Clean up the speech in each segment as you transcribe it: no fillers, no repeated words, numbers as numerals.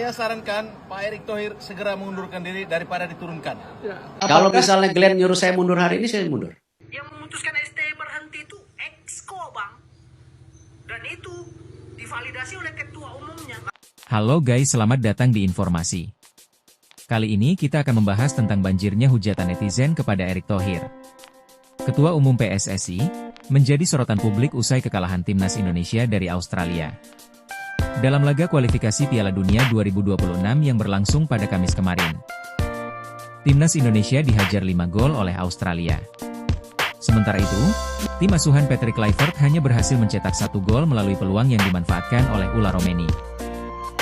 Saya sarankan Pak Erick Thohir segera mengundurkan diri daripada diturunkan. Ya. Kalau misalnya Glenn nyuruh saya mundur hari ini, saya mundur. Yang memutuskan STY berhenti itu Exco, Bang. Dan itu divalidasi oleh ketua umumnya. Halo guys, selamat datang di informasi. Kali ini kita akan membahas tentang banjirnya hujatan netizen kepada Erick Thohir. Ketua Umum PSSI, menjadi sorotan publik usai kekalahan Timnas Indonesia dari Australia. Dalam laga kualifikasi Piala Dunia 2026 yang berlangsung pada Kamis kemarin. Timnas Indonesia dihajar 5 gol oleh Australia. Sementara itu, tim asuhan Patrick Kluivert hanya berhasil mencetak 1 gol melalui peluang yang dimanfaatkan oleh Ula Romeni.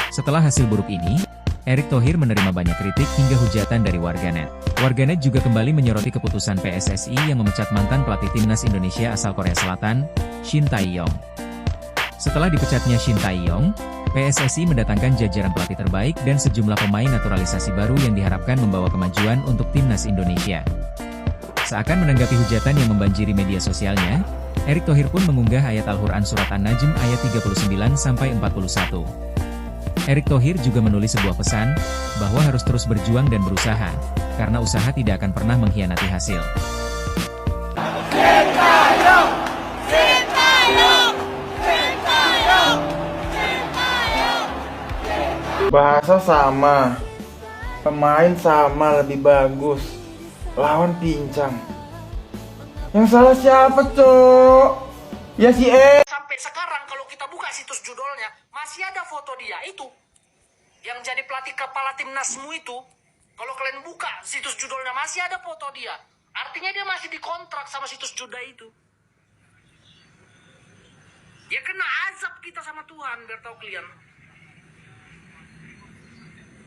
Setelah hasil buruk ini, Erick Thohir menerima banyak kritik hingga hujatan dari warganet. Warganet juga kembali menyoroti keputusan PSSI yang memecat mantan pelatih Timnas Indonesia asal Korea Selatan, Shin Tae-yong. Setelah dipecatnya Shin Tae-yong, PSSI mendatangkan jajaran pelatih terbaik dan sejumlah pemain naturalisasi baru yang diharapkan membawa kemajuan untuk Timnas Indonesia. Seakan menanggapi hujatan yang membanjiri media sosialnya, Erick Thohir pun mengunggah ayat Al-Quran Surat An-Najm ayat 39-41. Erick Thohir juga menulis sebuah pesan, bahwa harus terus berjuang dan berusaha, karena usaha tidak akan pernah mengkhianati hasil. Bahasa sama, pemain sama lebih bagus, lawan pincang. Yang salah siapa, Cok? Ya si Sampai sekarang kalau kita buka situs judulnya, masih ada foto dia itu. Yang jadi pelatih kepala timnasmu itu. Kalau kalian buka situs judulnya, masih ada foto dia. Artinya dia masih dikontrak sama situs judul itu. Ya kena azab kita sama Tuhan, biar tahu kalian.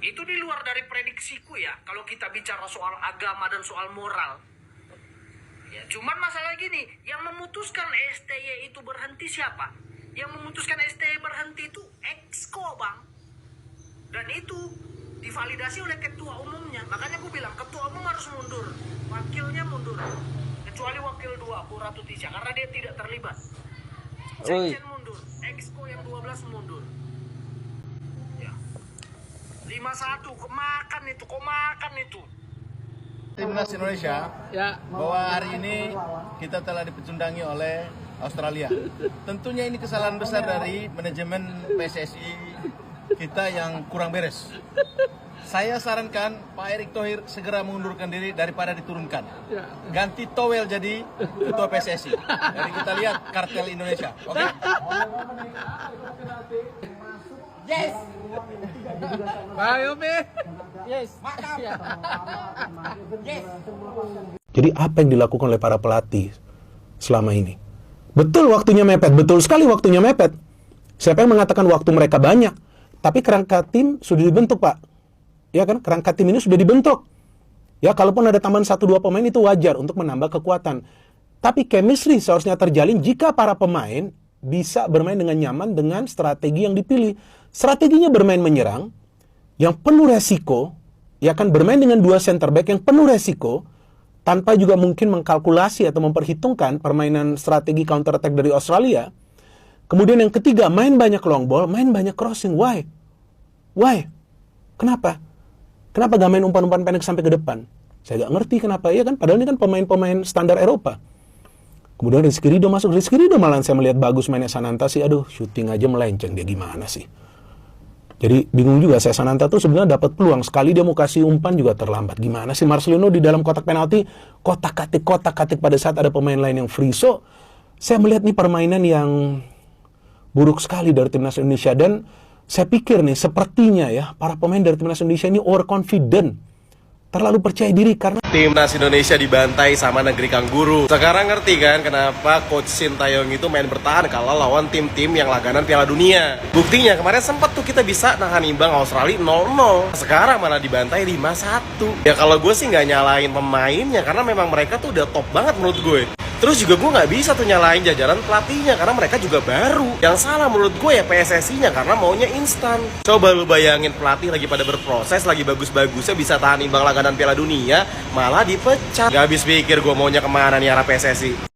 Itu di luar dari prediksiku ya, kalau kita bicara soal agama dan soal moral. Ya, cuman masalah gini, yang memutuskan STY itu berhenti siapa? Yang memutuskan STY berhenti itu Exco, Bang. Dan itu divalidasi oleh ketua umumnya. Makanya aku bilang, ketua umum harus mundur. Wakilnya mundur. Kecuali wakil 2, Bu Ratu Tisha, karena dia tidak terlibat. Sekjen mundur, Exco yang 12 mundur. 5-1, kok makan itu. Timnas Indonesia, Ya. bahwa hari ini kita telah dipecundangi oleh Australia. Tentunya ini kesalahan besar dari manajemen PSSI kita yang kurang beres. Saya sarankan Pak Erick Thohir segera mengundurkan diri daripada diturunkan. Ya. Ganti towel jadi ketua PSSI. Jadi kita lihat kartel Indonesia. Oke? Yes. Ayo, Mi. Yes. Jadi apa yang dilakukan oleh para pelatih selama ini? Betul waktunya mepet, betul sekali waktunya mepet. Siapa yang mengatakan waktu mereka banyak? Tapi kerangka tim sudah dibentuk, Pak. Ya kan, kerangka tim ini sudah dibentuk. Ya, kalaupun ada tambahan 1-2 pemain itu wajar untuk menambah kekuatan. Tapi chemistry seharusnya terjalin jika para pemain bisa bermain dengan nyaman dengan strategi yang dipilih. Strateginya bermain menyerang, yang penuh resiko, ya kan, bermain dengan 2 center back yang penuh resiko, tanpa juga mungkin mengkalkulasi atau memperhitungkan permainan strategi counter attack dari Australia. Kemudian yang ketiga, main banyak long ball, main banyak crossing. Why? Why? Kenapa? Kenapa gak main umpan-umpan pendek sampai ke depan? Saya gak ngerti kenapa, ya kan? Padahal ini kan pemain-pemain standar Eropa. Kemudian Rizky Ridho masuk. Rizky Ridho malah saya melihat bagus mainnya Sananta sih. Aduh, syuting aja melenceng, dia gimana sih? Jadi bingung juga, saya Sananta tuh sebenarnya dapat peluang. Sekali dia mau kasih umpan juga terlambat. Gimana sih Marcelino di dalam kotak penalti, kotak-katik pada saat ada pemain lain yang free. So, saya melihat nih permainan yang buruk sekali dari Timnas Indonesia. Dan saya pikir nih, sepertinya ya, para pemain dari Timnas Indonesia ini overconfident. Terlalu percaya diri karena Timnas Indonesia dibantai sama negeri kanguru. Sekarang ngerti kan kenapa Coach Shin Tae-yong itu main bertahan kalau lawan tim-tim yang langganan Piala Dunia. Buktinya kemarin sempat tuh kita bisa nahan imbang Australia 0-0. Sekarang malah dibantai 5-1. Ya kalau gue sih nggak nyalain pemainnya karena memang mereka tuh udah top banget menurut gue. Terus juga gue nggak bisa tuh nyalain jajaran pelatihnya karena mereka juga baru. Yang salah menurut gue ya PSSI-nya karena maunya instan. Coba lu bayangin pelatih lagi pada berproses, lagi bagus-bagusnya bisa tahan imbang langganan Piala Dunia, malah dipecat. Gak habis pikir gue maunya kemana nih arah PSSI.